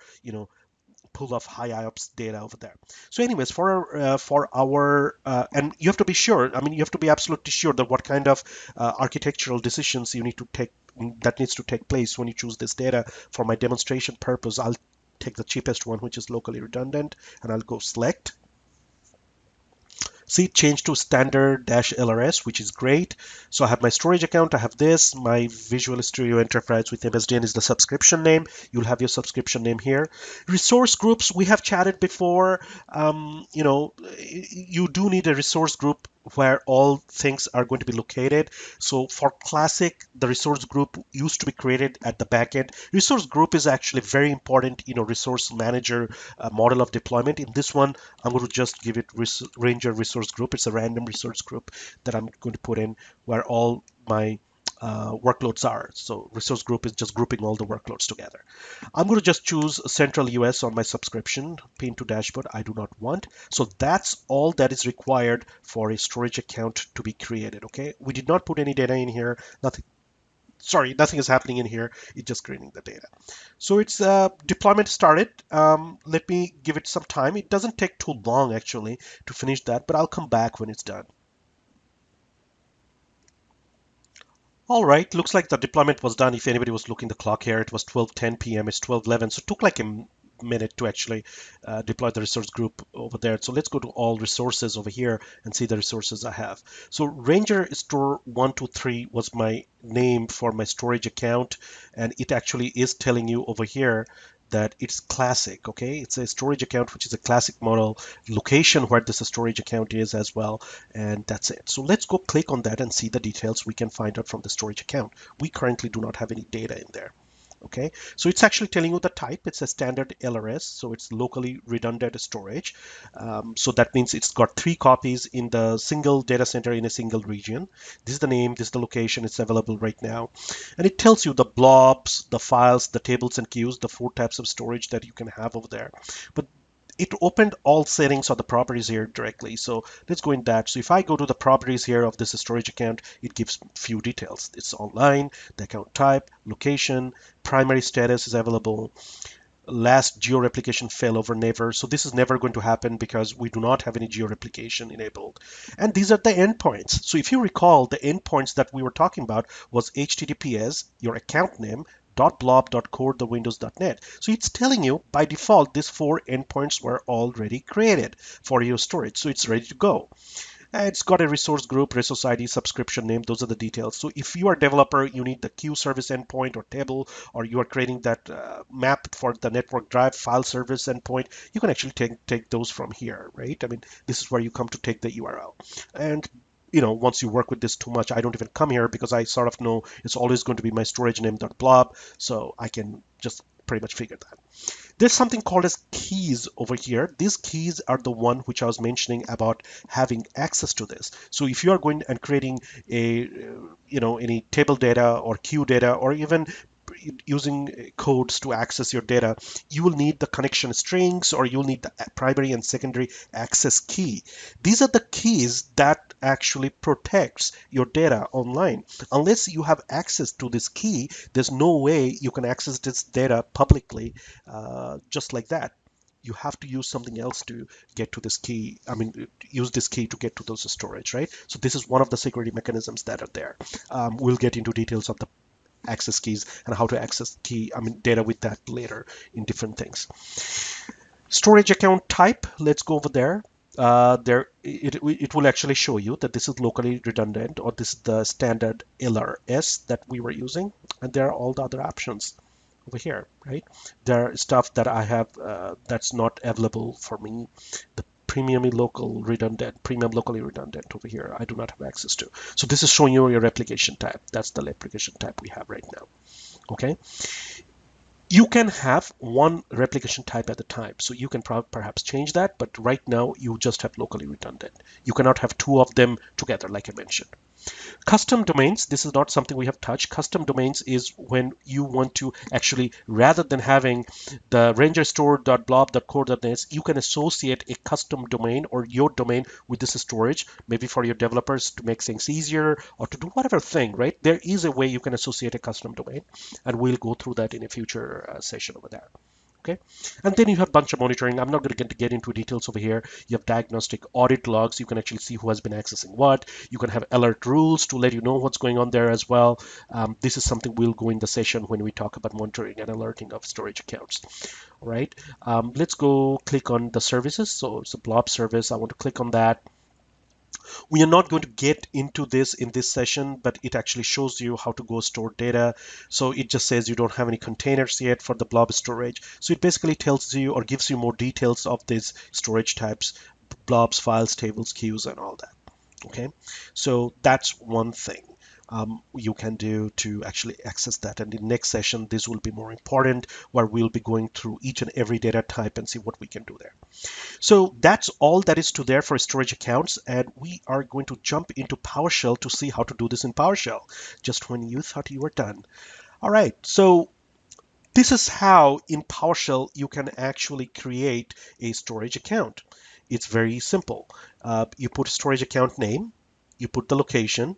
pull of high IOPS data over there. So anyways, for our and you have to be sure, I mean, you have to be absolutely sure that what kind of architectural decisions you need to take, that needs to take place when you choose this data. For my demonstration purpose, I'll take the cheapest one, which is locally redundant, and I'll go select. See, change to standard-LRS, which is great. So I have my storage account, I have this, my Visual Studio Enterprise with MSDN is the subscription name. You'll have your subscription name here. Resource groups, we have chatted before. You do need a resource group where all things are going to be located. So for Classic, the resource group used to be created at the back end. Resource group is actually very important, resource manager model of deployment. In this one, I'm going to just give it Ranger resource group. It's a random resource group that I'm going to put in where all my workloads are. So resource group is just grouping all the workloads together. I'm going to just choose Central US on my subscription, pin to dashboard. I do not want. So that's all that is required for a storage account to be created. Okay, we did not put any data in here. Nothing is happening in here. It's just creating the data. So it's deployment started. Let me give it some time. It doesn't take too long actually to finish that, but I'll come back when it's done. All right, looks like the deployment was done. If anybody was looking the clock here, it was 12:10 p.m. It's 12:11, so it took like a minute to actually deploy the resource group over there. So let's go to all resources over here and see the resources I have. So Ranger Store 123 was my name for my storage account, and it actually is telling you over here that it's classic. Okay, it's a storage account which is a classic model, location where this storage account is as well, and that's it. So let's go click on that and see the details we can find out from the storage account. We currently do not have any data in there. Okay, so it's actually telling you the type. It's a standard LRS, so it's locally redundant storage. So that means it's got 3 copies in the single data center in a single region. This is the name, this is the location, it's available right now. And it tells you the blobs, the files, the tables and queues, the 4 types of storage that you can have over there. But it opened all settings of the properties here directly. So let's go in that. So if I go to the properties here of this storage account, it gives few details. It's online, the account type, location, primary status is available, last geo-replication failover never. So this is never going to happen because we do not have any geo-replication enabled. And these are the endpoints. So if you recall, the endpoints that we were talking about was HTTPS, your account name, .blob.core.windows.net. So it's telling you by default these 4 endpoints were already created for your storage. So it's ready to go. It's got a resource group, resource ID, subscription name. Those are the details. So if you are a developer, you need the queue service endpoint or table, or you are creating that map for the network drive file service endpoint, you can actually take those from here, right? I mean, this is where you come to take the URL. And once you work with this too much, I don't even come here because I sort of know it's always going to be my storage name.blob, so I can just pretty much figure that. There's something called as keys over here. These keys are the one which I was mentioning about having access to this. So if you are going and creating a, any table data or queue data, or even using codes to access your data, you will need the connection strings, or you'll need the primary and secondary access key. These are the keys that actually protects your data online. Unless you have access to this key, there's no way you can access this data publicly just like that. You have to use something else to get to this key. I mean, use this key to get to those storage, right? So this is one of the security mechanisms that are there. We'll get into details of the access keys and how to access data with that later in different things. Storage account type, let's go over there. There it will actually show you that this is locally redundant, or this is the standard LRS that we were using, and there are all the other options over here, right? There are stuff that I have that's not available for me. The premium locally redundant over here, I do not have access to. So this is showing you your replication type. That's the replication type we have right now. Okay. You can have one replication type at a time. So you can perhaps change that, but right now you just have locally redundant. You cannot have two of them together, like I mentioned. Custom domains, this is not something we have touched. Custom domains is when you want to actually, rather than having the rangerstore.blob.core.net, you can associate a custom domain or your domain with this storage, maybe for your developers to make things easier or to do whatever thing, right? There is a way you can associate a custom domain, and we'll go through that in a future session over there. Okay, and then you have a bunch of monitoring. I'm not going to get into details over here. You have diagnostic audit logs. You can actually see who has been accessing what. You can have alert rules to let you know what's going on there as well. This is something we'll go in the session when we talk about monitoring and alerting of storage accounts. All right, let's go click on the services. So it's a blob service. I want to click on that. We are not going to get into this in this session, but it actually shows you how to go store data. So it just says you don't have any containers yet for the blob storage. So it basically tells you or gives you more details of these storage types, blobs, files, tables, queues, and all that. Okay, so that's one thing you can do to actually access that. And in the next session, this will be more important, where we'll be going through each and every data type and see what we can do there. So that's all that is to there for storage accounts, and we are going to jump into PowerShell to see how to do this in PowerShell, just when you thought you were done. All right, so this is how in PowerShell you can actually create a storage account. It's very simple. You put storage account name, you put the location,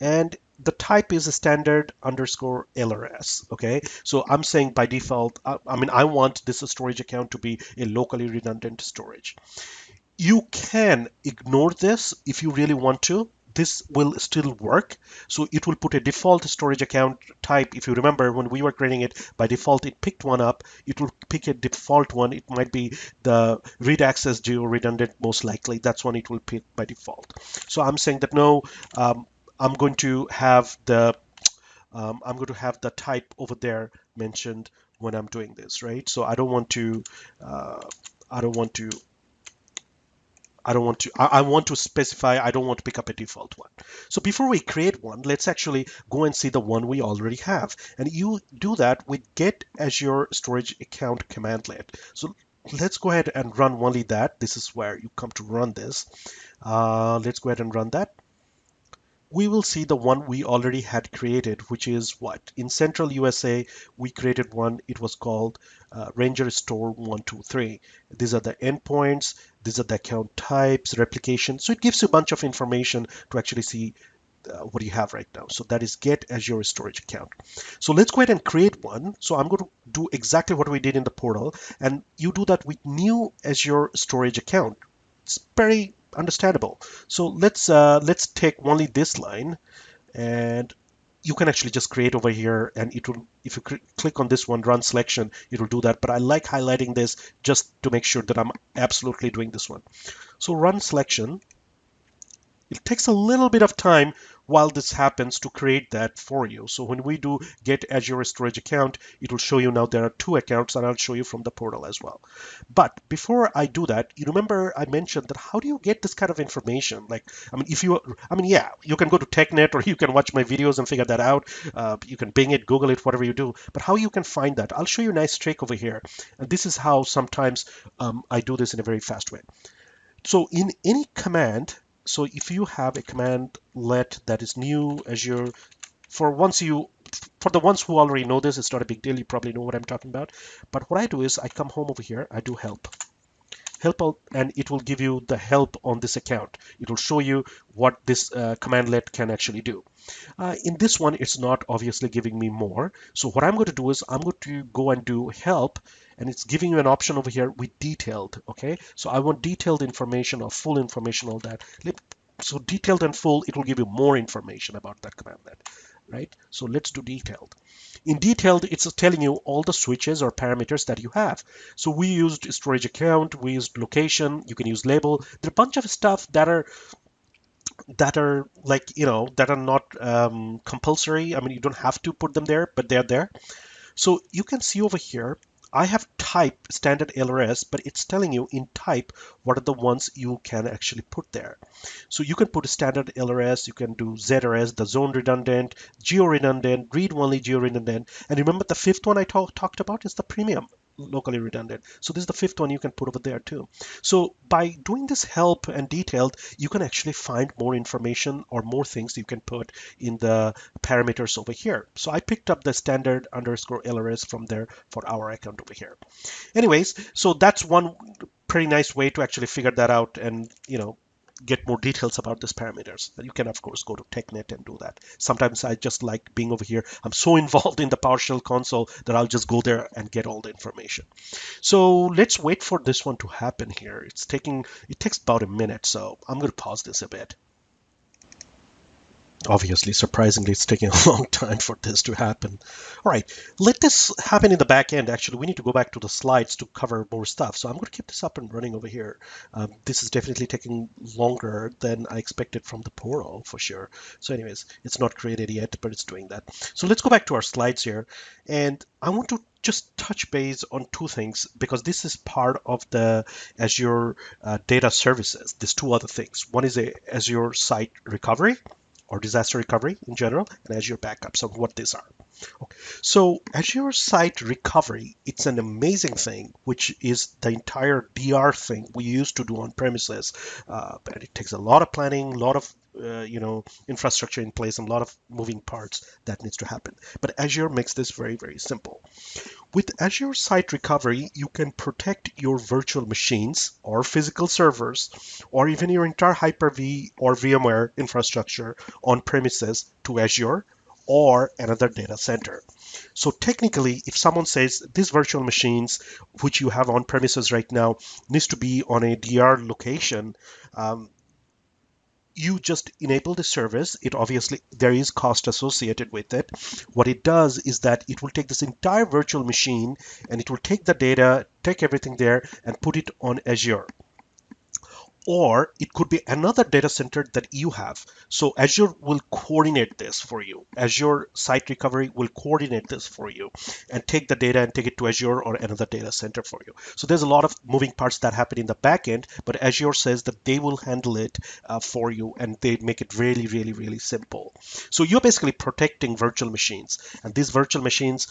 and the type is a standard underscore LRS. Okay, so I'm saying by default, I want this storage account to be a locally redundant storage. You can ignore this if you really want to. This will still work. So it will put a default storage account type. If you remember when we were creating it, by default it picked one up. It will pick a default one. It might be the read access GeoRedundant, most likely. That's one it will pick by default. So I'm saying that no, I'm going to have the type over there mentioned when I'm doing this, right? So I don't want to I want to specify, I don't want to pick up a default one. So before we create one, let's actually go and see the one we already have. And you do that with get Azure Storage Account commandlet. So let's go ahead and run only that. This is where you come to run this. Let's go ahead and run that. We will see the one we already had created, which is what? In Central USA, we created one. It was called Ranger Store 123. These are the endpoints. These are the account types, replication. So it gives you a bunch of information to actually see what you have right now. So that is get Azure Storage Account. So let's go ahead and create one. So I'm going to do exactly what we did in the portal, and you do that with new Azure Storage Account. It's very understandable. So let's take only this line, and you can actually just create over here, and it will, if you click on this one, run selection, it will do that. But I like highlighting this just to make sure that I'm absolutely doing this one. So run selection. It takes a little bit of time while this happens to create that for you. So when we do get Azure Storage Account, it will show you now there are two accounts, and I'll show you from the portal as well. But before I do that, you remember I mentioned that how do you get this kind of information? Like, yeah, you can go to TechNet or you can watch my videos and figure that out. You can Bing it, Google it, whatever you do. But how you can find that? I'll show you a nice trick over here. And this is how sometimes I do this in a very fast way. So in any command, so if you have a commandlet that is new Azure, for the ones who already know this, it's not a big deal. You probably know what I'm talking about. But what I do is I come home over here, I do help, and it will give you the help on this account. It will show you what this commandlet can actually do. In this one, it's not obviously giving me more. So what I'm going to do is I'm going to go and do help, and it's giving you an option over here with detailed. Okay, so I want detailed information or full information, all that. So detailed and full, it will give you more information about that commandlet. right? So let's do detailed. In detailed, it's telling you all the switches or parameters that you have. So we used storage account, we used location, you can use label. There are a bunch of stuff that are like, that are not compulsory. I mean, you don't have to put them there, but they're there. So you can see over here, I have type standard LRS, but it's telling you in type what are the ones you can actually put there. So you can put a standard LRS, you can do ZRS, the zone redundant, GeoRedundant, read-only GeoRedundant. And remember the fifth one I talked about is the premium locally redundant. So this is the fifth one you can put over there too. So by doing this help and detailed, you can actually find more information or more things you can put in the parameters over here. So I picked up the standard underscore LRS from there for our account over here. Anyways, so that's one pretty nice way to actually figure that out and, get more details about these parameters. You can, of course, go to TechNet and do that. Sometimes I just like being over here. I'm so involved in the PowerShell console that I'll just go there and get all the information. So let's wait for this one to happen here. It takes about a minute, so I'm going to pause this a bit. Obviously, surprisingly, it's taking a long time for this to happen. All right, let this happen in the back end. Actually, we need to go back to the slides to cover more stuff. So I'm going to keep this up and running over here. This is definitely taking longer than I expected from the portal for sure. So anyways, it's not created yet, but it's doing that. So let's go back to our slides here. And I want to just touch base on two things because this is part of the Azure data services. There's two other things. One is a Azure site recovery or disaster recovery in general, and Azure backups of what these are. Okay. So Azure Site Recovery, it's an amazing thing, which is the entire DR thing we used to do on premises. But it takes a lot of planning, a lot of infrastructure in place, and a lot of moving parts that needs to happen. But Azure makes this very, very simple. With Azure Site Recovery, you can protect your virtual machines or physical servers, or even your entire Hyper-V or VMware infrastructure on premises to Azure or another data center. So technically, if someone says these virtual machines, which you have on premises right now, needs to be on a DR location, you just enable the service. It obviously, there is cost associated with it. What it does is that it will take this entire virtual machine and it will take the data, take everything there and put it on Azure. Or it could be another data center that you have. So Azure will coordinate this for you. Azure Site Recovery will coordinate this for you and take the data and take it to Azure or another data center for you. So there's a lot of moving parts that happen in the back end, but Azure says that they will handle it for you and they make it really, really, really simple. So you're basically protecting virtual machines, and these virtual machines,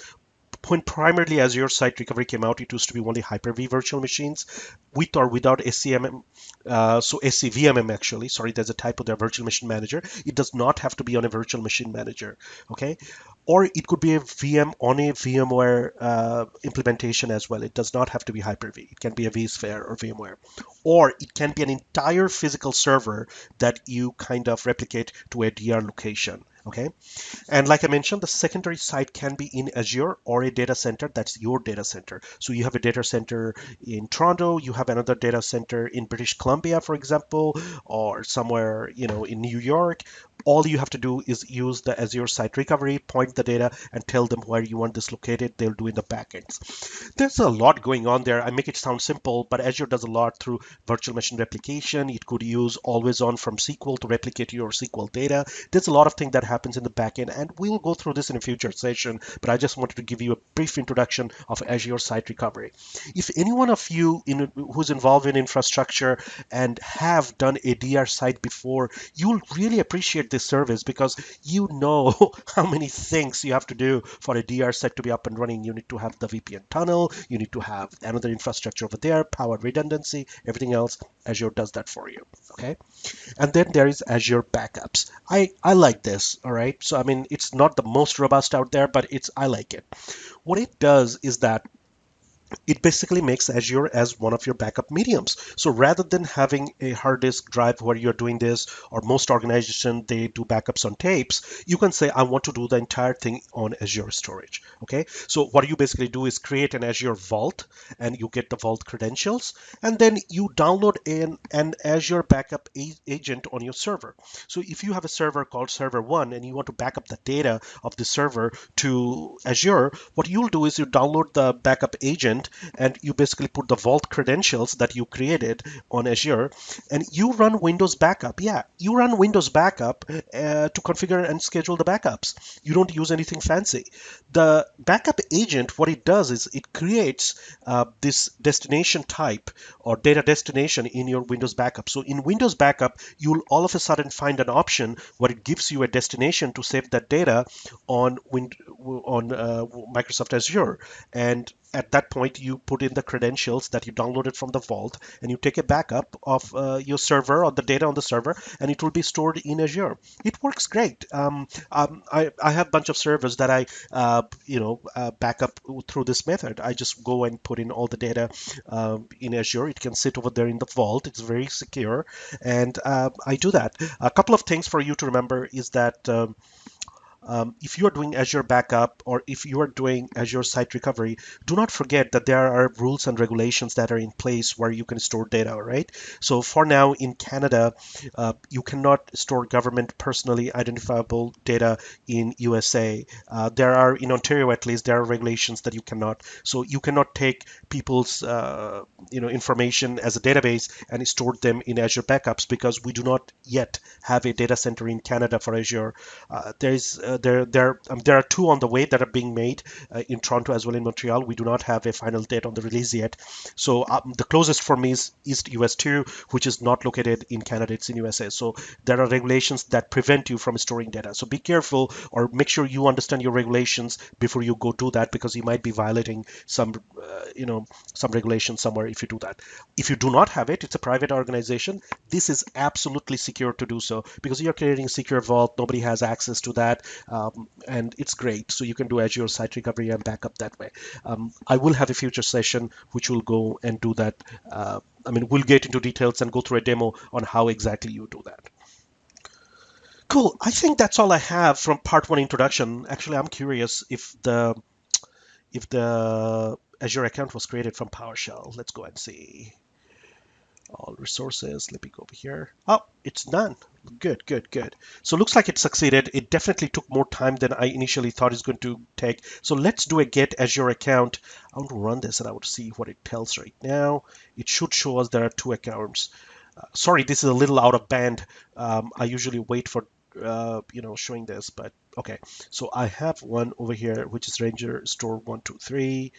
when primarily Azure Site Recovery came out, it used to be only Hyper-V virtual machines with or without SCMM. So SCVMM actually, sorry, there's a typo there, virtual machine manager. It does not have to be on a virtual machine manager, okay? Or it could be a VM on a VMware implementation as well. It does not have to be Hyper-V. It can be a vSphere or VMware. Or it can be an entire physical server that you kind of replicate to a DR location, okay? And like I mentioned, the secondary site can be in Azure or a data center. That's your data center. So you have a data center in Toronto, you have another data center in British Columbia, for example, or somewhere, in New York. All you have to do is use the Azure Site Recovery, point the data, and tell them where you want this located. They'll do in the backends. There's a lot going on there. I make it sound simple, but Azure does a lot through virtual machine replication. It could use always on from SQL to replicate your SQL data. There's a lot of things that happens in the backend, and we'll go through this in a future session, but I just wanted to give you a brief introduction of Azure Site Recovery. If any one of you who's involved in infrastructure and have done a DR site before, you'll really appreciate this service because you know how many things you have to do for a DR site to be up and running. You need to have the VPN tunnel, you need to have another infrastructure over there, power redundancy, everything else. Azure does that for you, okay? And then there is Azure Backups. I like this, all right? So, I mean, it's not the most robust out there, but I like it. What it does is that It basically makes Azure as one of your backup mediums. So rather than having a hard disk drive where you're doing this, or most organizations, they do backups on tapes, you can say, I want to do the entire thing on Azure Storage. Okay. So what you basically do is create an Azure Vault, and you get the Vault credentials, and then you download an Azure backup agent on your server. So if you have a server called Server 1 and you want to back up the data of the server to Azure, what you'll do is you download the backup agent, and you basically put the vault credentials that you created on Azure, and you run Windows backup. Yeah, you run Windows backup to configure and schedule the backups. You don't use anything fancy. The backup agent, what it does is it creates this destination type or data destination in your Windows backup. So in Windows backup, you'll all of a sudden find an option where it gives you a destination to save that data on Microsoft Azure. And at that point, you put in the credentials that you downloaded from the vault, and you take a backup of your server or the data on the server, and it will be stored in Azure. It works great. I have a bunch of servers that I back up through this method. I just go and put in all the data in Azure. It can sit over there in the vault. It's very secure, and I do that. A couple of things for you to remember is that if you are doing Azure backup or if you are doing Azure site recovery, do not forget that there are rules and regulations that are in place where you can store data, right? So for now in Canada, you cannot store government personally identifiable data in USA. There are, in Ontario at least, there are regulations that you cannot. So you cannot take people's information as a database and store them in Azure backups because we do not yet have a data center in Canada for Azure. There are two on the way that are being made in Toronto as well in Montreal. We do not have a final date on the release yet. So the closest for me is East US 2, which is not located in Canada. It's in USA. So there are regulations that prevent you from storing data. So be careful or make sure you understand your regulations before you go do that, because you might be violating some regulation somewhere if you do that. If you do not have it, it's a private organization. This is absolutely secure to do so because you're creating a secure vault. Nobody has access to that, and it's great. So you can do Azure Site Recovery and backup that way. I will have a future session which will go and do that. We'll get into details and go through a demo on how exactly you do that. Cool. I think that's all I have from part one introduction. Actually, I'm curious if the Azure account was created from PowerShell. Let's go and see. All resources. Let me go over here. Oh, it's done. Good, good, good. So it looks like it succeeded. It definitely took more time than I initially thought it's going to take. So let's do a get Azure account. I want to run this and I want to see what it tells right now. It should show us there are two accounts. Sorry, this is a little out of band. I usually wait for showing this, but okay. So I have one over here, which is Ranger Store 123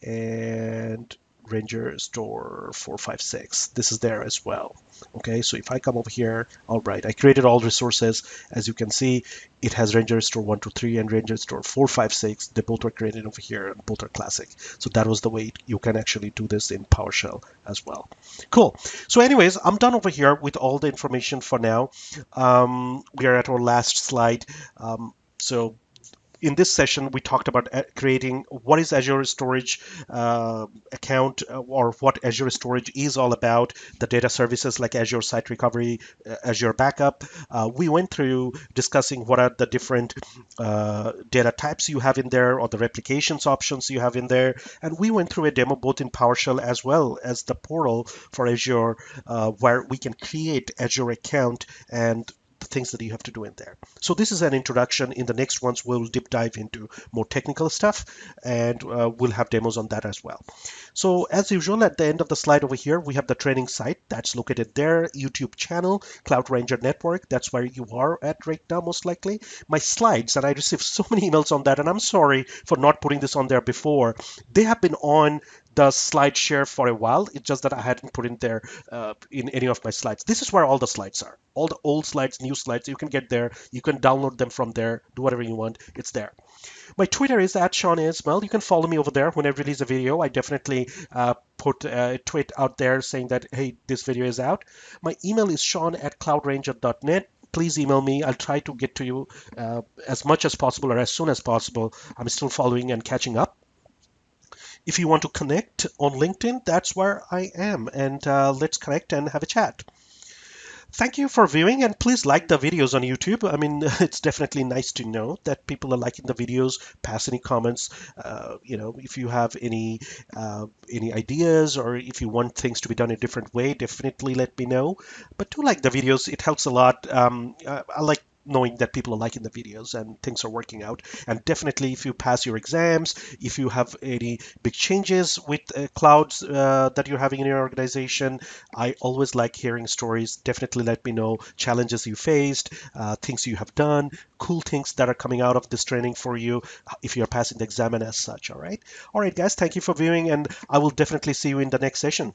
and Ranger Store 456. This is there as well. Okay, so if I come over here, all right, I created all resources. As you can see, it has Ranger Store 123 and Ranger Store 456. They both were created over here and both are classic. So that was the way you can actually do this in PowerShell as well. Cool. So anyways, I'm done over here with all the information for now. We are at our last slide. So in this session, we talked about creating what is Azure Storage account or what Azure Storage is all about, the data services like Azure Site Recovery, Azure Backup. We went through discussing what are the different data types you have in there or the replications options you have in there. And we went through a demo both in PowerShell as well as the portal for Azure where we can create Azure account and the things that you have to do in there. So this is an introduction. In the next ones, we'll deep dive into more technical stuff, and we'll have demos on that as well. So as usual, at the end of the slide over here, we have the training site that's located there, YouTube channel, Cloud Ranger Network. That's where you are at right now, most likely. My slides, and I received so many emails on that, and I'm sorry for not putting this on there before. They have been on the slide share for a while. It's just that I hadn't put in there in any of my slides. This is where all the slides are. All the old slides, new slides, you can get there. You can download them from there. Do whatever you want. It's there. My Twitter is at Sean Ismail. You can follow me over there. When I release a video, I definitely put a tweet out there saying that, hey, this video is out. My email is sean@cloudranger.net. Please email me. I'll try to get to you as much as possible or as soon as possible. I'm still following and catching up. If you want to connect on LinkedIn, that's where I am. And let's connect and have a chat. Thank you for viewing, and please like the videos on YouTube. I mean, it's definitely nice to know that people are liking the videos. Pass any comments. If you have any ideas, or if you want things to be done a different way, definitely let me know. But do like the videos; it helps a lot. I like knowing that people are liking the videos and things are working out. And definitely, if you pass your exams, if you have any big changes with clouds that you're having in your organization, I always like hearing stories. Definitely let me know challenges you faced, things you have done, cool things that are coming out of this training for you if you're passing the exam and as such. All right. All right, guys. Thank you for viewing, and I will definitely see you in the next session.